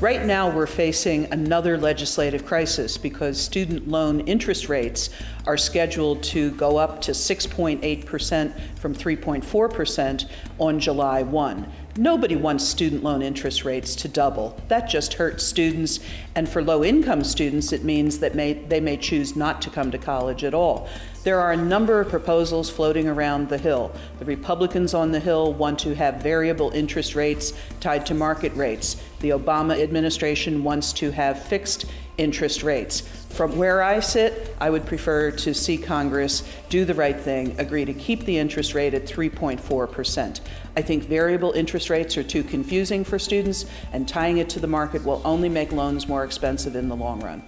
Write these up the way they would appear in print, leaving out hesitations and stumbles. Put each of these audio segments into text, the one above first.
Right now, we're facing another legislative crisis because student loan interest rates are scheduled to go up to 6.8% from 3.4% on July 1. Nobody wants student loan interest rates to double. That just hurts students, and for low-income students, it means that they may choose not to come to college at all. There are a number of proposals floating around the Hill. The Republicans on the Hill want to have variable interest rates tied to market rates. The Obama administration wants to have fixed interest rates. From where I sit, I would prefer to see Congress do the right thing, agree to keep the interest rate at 3.4%. I think variable interest rates are too confusing for students, and tying it to the market will only make loans more expensive in the long run.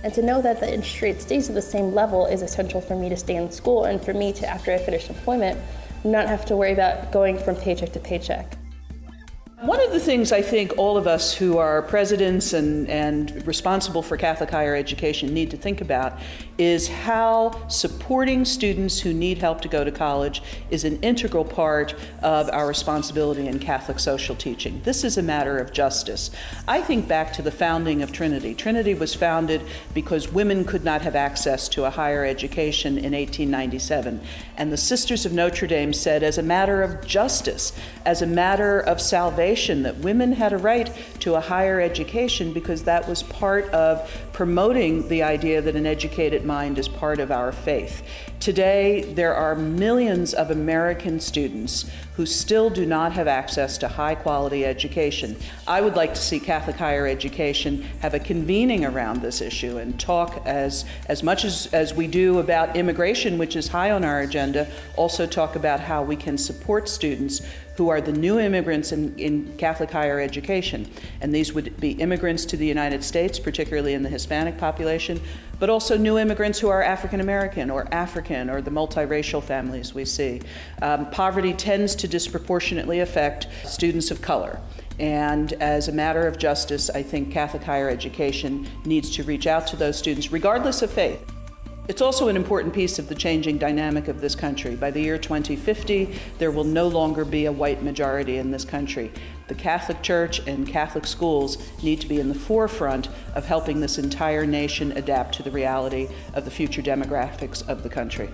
And to know that the interest rate stays at the same level is essential for me to stay in school and for me to, after I finish employment, not have to worry about going from paycheck to paycheck. One of the things I think all of us who are presidents and responsible for Catholic higher education need to think about is how supporting students who need help to go to college is an integral part of our responsibility in Catholic social teaching. This is a matter of justice. I think back to the founding of Trinity. Trinity was founded because women could not have access to a higher education in 1897. And the Sisters of Notre Dame said, as a matter of justice, as a matter of salvation, that women had a right to a higher education because that was part of promoting the idea that an educated mind is part of our faith. Today, there are millions of American students who still do not have access to high-quality education. I would like to see Catholic higher education have a convening around this issue and talk as much as we do about immigration, which is high on our agenda, also talk about how we can support students who are the new immigrants in Catholic higher education. And these would be immigrants to the United States, particularly in the Hispanic population, but also new immigrants who are African American or African or the multiracial families we see. Poverty tends to disproportionately affect students of color. And as a matter of justice, I think Catholic higher education needs to reach out to those students, regardless of faith. It's also an important piece of the changing dynamic of this country. By the year 2050, there will no longer be a white majority in this country. The Catholic Church and Catholic schools need to be in the forefront of helping this entire nation adapt to the reality of the future demographics of the country.